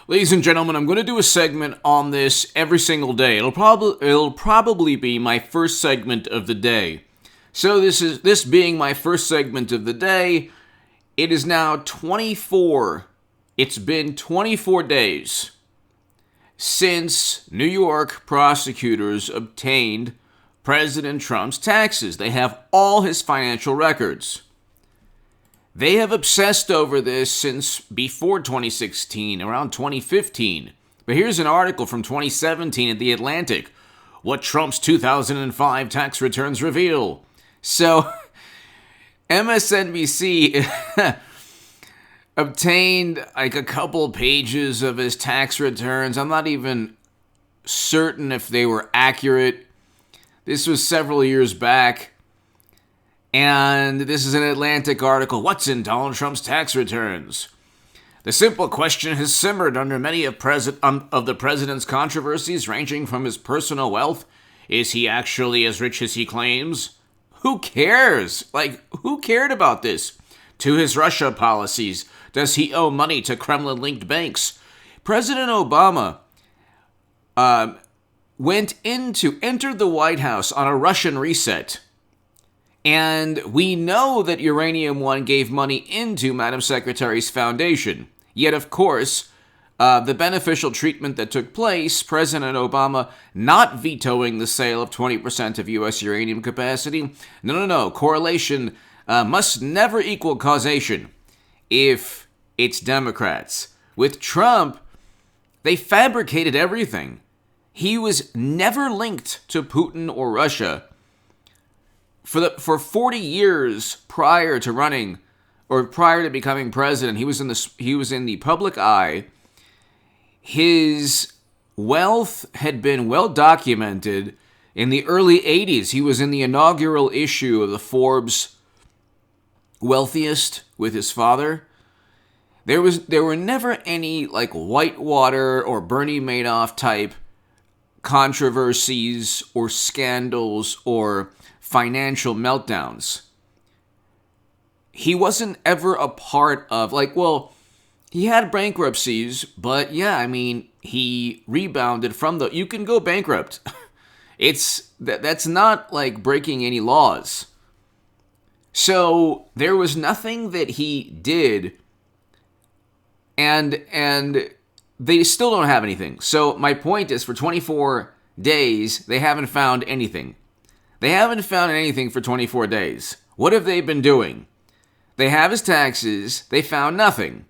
Ladies and gentlemen, I'm going to do a segment on this every single day. It'll probably be my first segment of the day. So this being my first segment of the day, it is now 24. It's been 24 days since New York prosecutors obtained President Trump's taxes. They have all his financial records. They have obsessed over this since before 2016, around 2015. But here's an article from 2017 in The Atlantic. What Trump's 2005 tax returns reveal. So, MSNBC obtained like a couple pages of his tax returns. I'm not even certain if they were accurate. This was several years back. And this is an Atlantic article. What's in Donald Trump's tax returns? The simple question has simmered under many of the president's controversies, ranging from his personal wealth. Is he actually as rich as he claims? Who cares? Who cared about this? To his Russia policies. Does he owe money to Kremlin-linked banks? President Obama entered the White House on a Russian reset. And we know that Uranium One gave money into Madam Secretary's foundation. Yet, of course, the beneficial treatment that took place, President Obama not vetoing the sale of 20% of U.S. uranium capacity. No. Correlation must never equal causation if it's Democrats. With Trump, they fabricated everything. He was never linked to Putin or Russia. For 40 years prior to running, or prior to becoming president, he was in the public eye. His wealth had been well documented. In the early 80s, he was in the inaugural issue of the Forbes Wealthiest with his father. There were never any Whitewater or Bernie Madoff type controversies or scandals or financial meltdowns. He wasn't ever a part of, he had bankruptcies, but he rebounded from you can go bankrupt. That's not like breaking any laws. So there was nothing that he did, and they still don't have anything. So my point is, for 24 days, they haven't found anything. They haven't found anything for 24 days. What have they been doing? They have his taxes. They found nothing.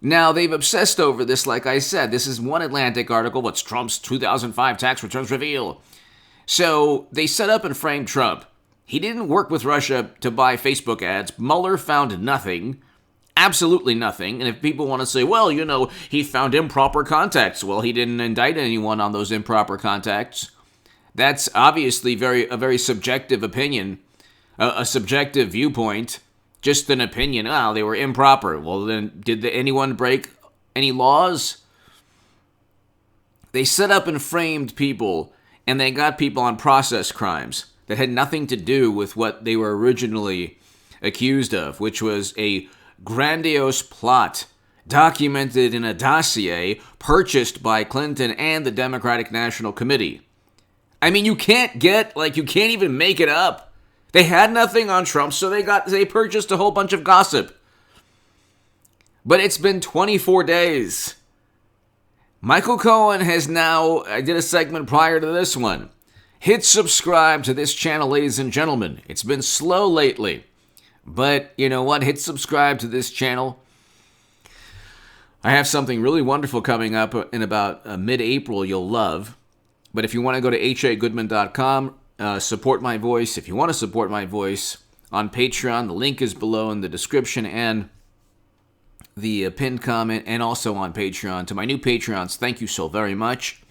Now, they've obsessed over this, like I said. This is one Atlantic article. What's Trump's 2005 tax returns reveal? So, they set up and framed Trump. He didn't work with Russia to buy Facebook ads. Mueller found nothing. Absolutely nothing. And if people want to say, he found improper contacts. Well, he didn't indict anyone on those improper contacts. That's obviously a very subjective opinion, a subjective viewpoint, just an opinion. They were improper. Well, then, did anyone break any laws? They set up and framed people, and they got people on process crimes that had nothing to do with what they were originally accused of, which was a grandiose plot documented in a dossier purchased by Clinton and the Democratic National Committee. You can't even make it up. They had nothing on Trump, so they purchased a whole bunch of gossip. But it's been 24 days. Michael Cohen has now, I did a segment prior to this one. Hit subscribe to this channel, ladies and gentlemen. It's been slow lately. But you know what? Hit subscribe to this channel. I have something really wonderful coming up in about mid-April you'll love. But if you want to go to hagoodman.com, support my voice. If you want to support my voice on Patreon, the link is below in the description and the pinned comment, and also on Patreon. To my new Patreons, thank you so very much.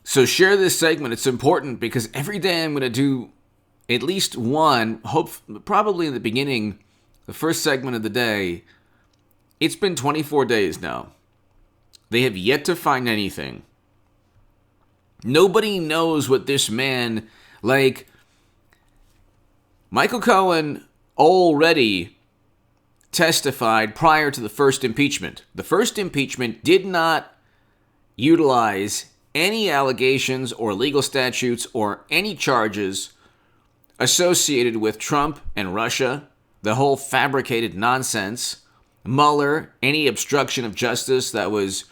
So share this segment. It's important because every day I'm going to do at least one, probably in the beginning, the first segment of the day. It's been 24 days now. They have yet to find anything. Nobody knows what this man, Michael Cohen already testified prior to the first impeachment. The first impeachment did not utilize any allegations or legal statutes or any charges associated with Trump and Russia, the whole fabricated nonsense, Mueller, any obstruction of justice that was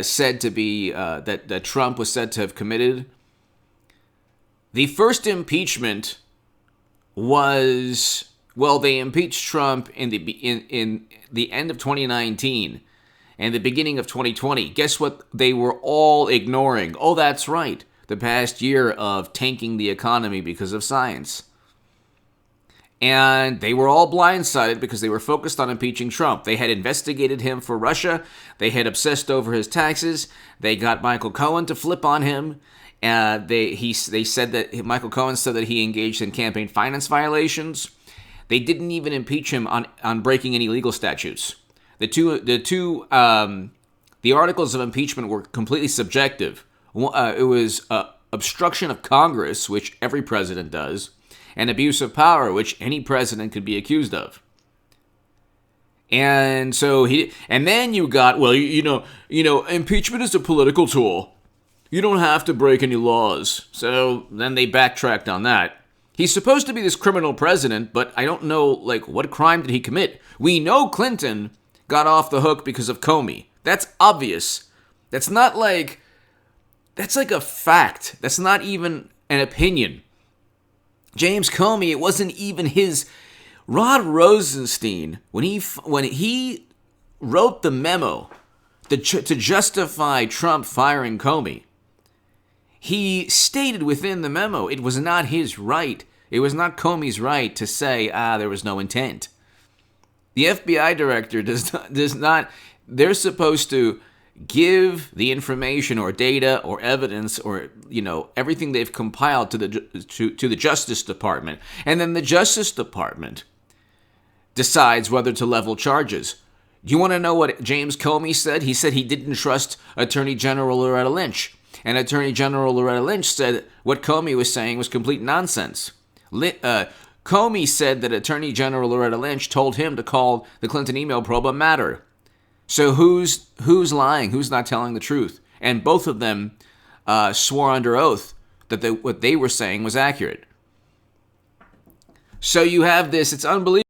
said to be, that Trump was said to have committed. The first impeachment was, well, they impeached Trump in the end of 2019 and the beginning of 2020. Guess what they were all ignoring? Oh, that's right. The past year of tanking the economy because of science. And they were all blindsided because they were focused on impeaching Trump. They had investigated him for Russia. They had obsessed over his taxes. They got Michael Cohen to flip on him. They said that Michael Cohen said that he engaged in campaign finance violations. They didn't even impeach him on breaking any legal statutes. The articles of impeachment were completely subjective. It was obstruction of Congress, which every president does, and abuse of power, which any president could be accused of. And so then you got, well, impeachment is a political tool. You don't have to break any laws. So then they backtracked on that. He's supposed to be this criminal president, but I don't know, what crime did he commit? We know Clinton got off the hook because of Comey. That's obvious. That's like a fact. That's not even an opinion. James Comey, it wasn't even his. Rod Rosenstein, when he wrote the memo to justify Trump firing Comey, he stated within the memo it was not his right. It was not Comey's right to say, there was no intent. The FBI director does not. They're supposed to give the information or data or evidence or everything they've compiled to the Justice Department, and then the Justice Department decides whether to level charges. Do you want to know what James Comey said? He said he didn't trust Attorney General Loretta Lynch, and Attorney General Loretta Lynch said what Comey was saying was complete nonsense. Comey said that Attorney General Loretta Lynch told him to call the Clinton email probe a matter. So who's lying? Who's not telling the truth? And both of them swore under oath that what they were saying was accurate. So you have this. It's unbelievable.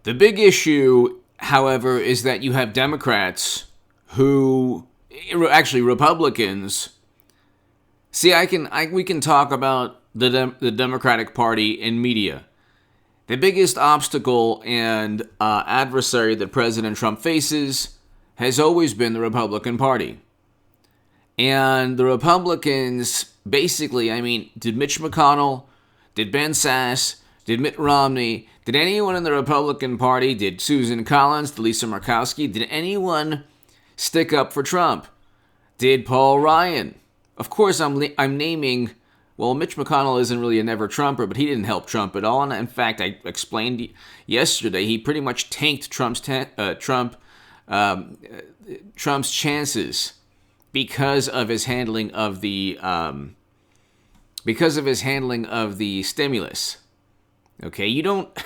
The big issue, however, is that you have Democrats actually Republicans. See, we can talk about the Democratic Party in media. The biggest obstacle and adversary that President Trump faces has always been the Republican Party. And the Republicans, basically, did Mitch McConnell, did Ben Sasse, did Mitt Romney, did anyone in the Republican Party, did Susan Collins, did Lisa Murkowski, did anyone stick up for Trump? Did Paul Ryan? Of course, I'm naming. Well, Mitch McConnell isn't really a never-Trumper, but he didn't help Trump at all. And in fact, I explained yesterday, he pretty much tanked Trump's chances because of his handling of the stimulus. Okay, you don't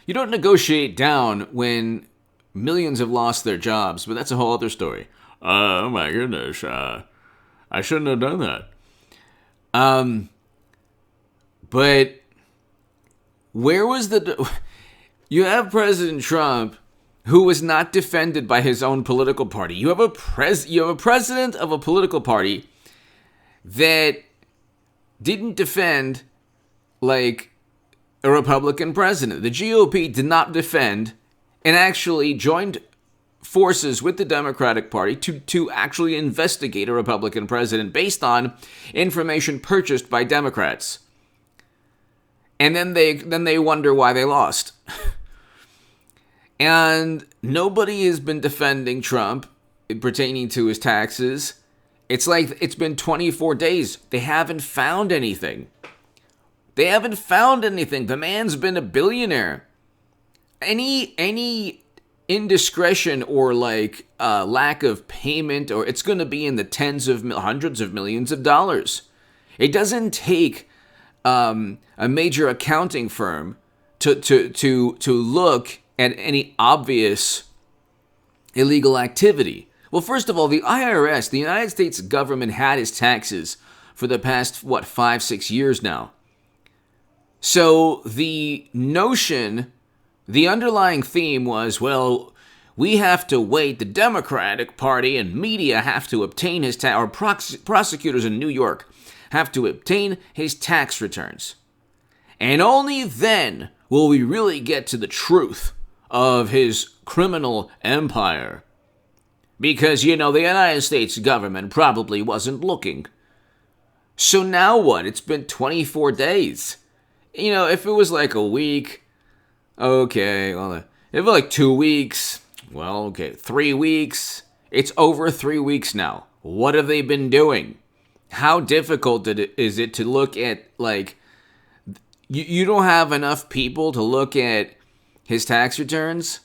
negotiate down when millions have lost their jobs, but that's a whole other story. Oh my goodness, I shouldn't have done that. But where was you have President Trump who was not defended by his own political party. You have a president of a political party that didn't defend a Republican president. The GOP did not defend and actually joined forces with the Democratic Party to actually investigate a Republican president based on information purchased by Democrats. And then they wonder why they lost. And nobody has been defending Trump pertaining to his taxes. It's like it's been 24 days. They haven't found anything. The man's been a billionaire. Any indiscretion or lack of payment, or it's going to be in the hundreds of millions of dollars. It doesn't take a major accounting firm to look at any obvious illegal activity. Well, first of all, the IRS, the United States government, had his taxes for the past, 5-6 years now. So the notion, the underlying theme was, well, we have to wait. The Democratic Party and media have to obtain his tax, or prosecutors in New York have to obtain his tax returns. And only then will we really get to the truth of his criminal empire. Because, the United States government probably wasn't looking. So now what? It's been 24 days. If it was like a week, okay. Well, if it was like 2 weeks, well, okay. 3 weeks. It's over 3 weeks now. What have they been doing? How difficult is it to look at, like, you don't have enough people to look at his tax returns?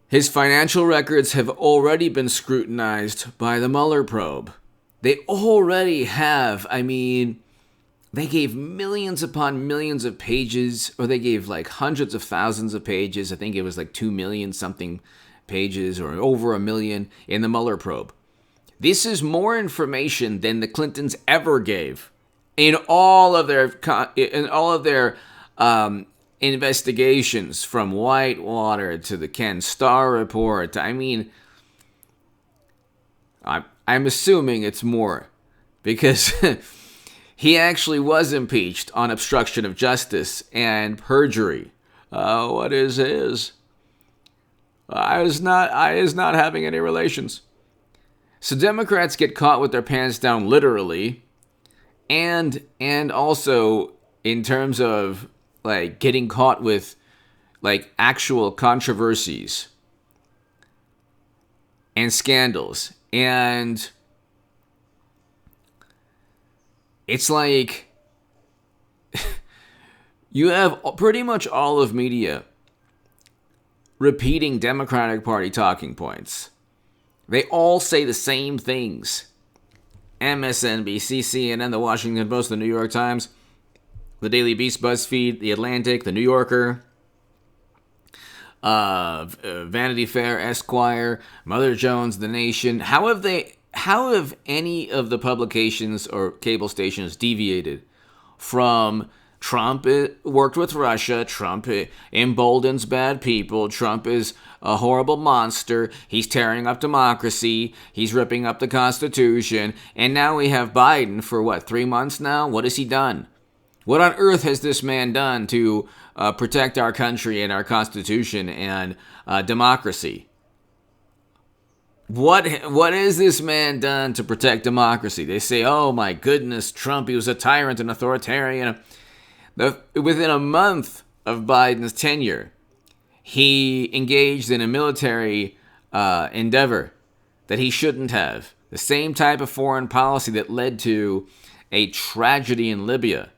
His financial records have already been scrutinized by the Mueller probe. They already have, they gave millions upon millions of pages, or they gave like hundreds of thousands of pages. I think it was like 2 million something pages, or over 1 million in the Mueller probe. This is more information than the Clintons ever gave in all of their investigations, from Whitewater to the Ken Starr report. I'm assuming it's more, because he actually was impeached on obstruction of justice and perjury. What is his? I is not having any relations. So Democrats get caught with their pants down, literally, and also in terms of like getting caught with like actual controversies and scandals. And it's like you have pretty much all of media repeating Democratic Party talking points. They all say the same things. MSNBC, CNN, the Washington Post, the New York Times, the Daily Beast, BuzzFeed, the Atlantic, the New Yorker, Vanity Fair, Esquire, Mother Jones, The Nation. How have any of the publications or cable stations deviated from Trump worked with Russia, Trump emboldens bad people, Trump is a horrible monster, he's tearing up democracy, he's ripping up the Constitution, and now we have Biden for 3 months now? What has he done? What on earth has this man done to protect our country and our Constitution and democracy? What has this man done to protect democracy? They say, oh my goodness, Trump, he was a tyrant and authoritarian. Within a month of Biden's tenure, he engaged in a military endeavor that he shouldn't have. The same type of foreign policy that led to a tragedy in Libya,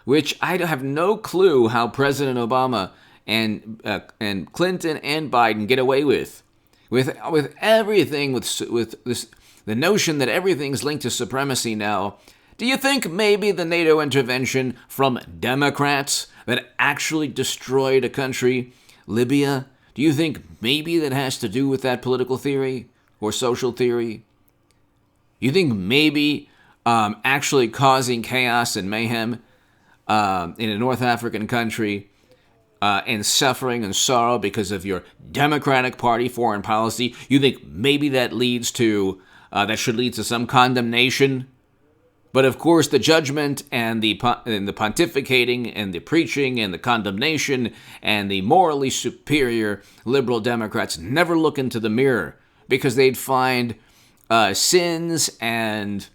which I have no clue how President Obama and Clinton and Biden get away with everything, with this, the notion that everything's linked to supremacy now. Do you think maybe the NATO intervention from Democrats that actually destroyed a country, Libya, do you think maybe that has to do with that political theory or social theory? You think maybe actually causing chaos and mayhem in a North African country and suffering and sorrow because of your Democratic Party foreign policy, you think maybe that should lead to some condemnation? But of course, the judgment and the pontificating and the preaching and the condemnation and the morally superior liberal Democrats never look into the mirror, because they'd find sins and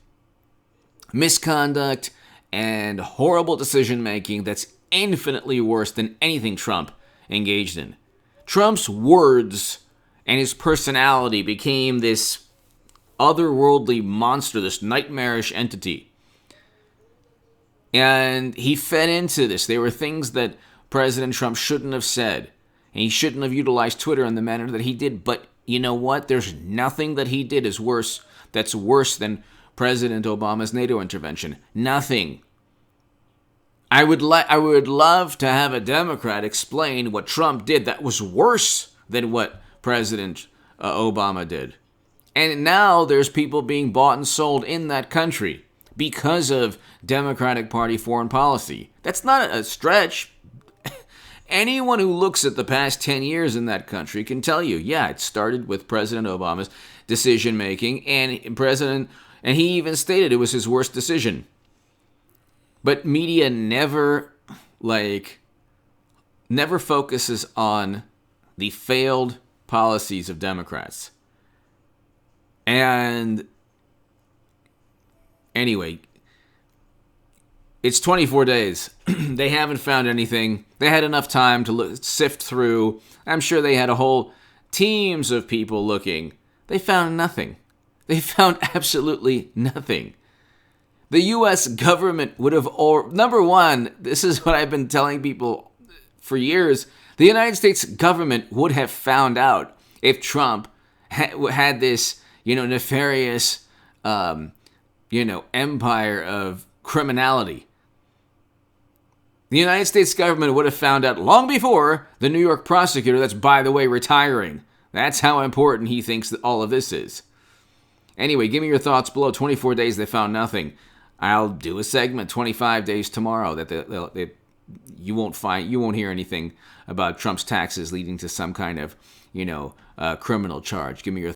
misconduct and horrible decision-making that's infinitely worse than anything Trump engaged in. Trump's words and his personality became this otherworldly monster, this nightmarish entity. And he fed into this. They were things that President Trump shouldn't have said. And he shouldn't have utilized Twitter in the manner that he did. But you know what? There's nothing that he did that's worse than President Obama's NATO intervention. Nothing. I would love to have a Democrat explain what Trump did that was worse than what President Obama did. And now there's people being bought and sold in that country because of Democratic Party foreign policy. That's not a stretch. Anyone who looks at the past 10 years in that country can tell you, yeah, it started with President Obama's decision making, and he even stated it was his worst decision. But media never focuses on the failed policies of Democrats. And anyway, it's 24 days. They haven't found anything. They had enough time to sift through. I'm sure they had a whole teams of people looking. They found nothing. They found absolutely nothing. The U.S. government would have, number one, this is what I've been telling people for years, the United States government would have found out if Trump had this, nefarious, empire of criminality. The United States government would have found out long before the New York prosecutor that's, by the way, retiring. That's how important he thinks that all of this is. Anyway, give me your thoughts below. 24 days, they found nothing. I'll do a segment 25 days tomorrow that you won't hear anything about Trump's taxes leading to some kind of, criminal charge. Give me your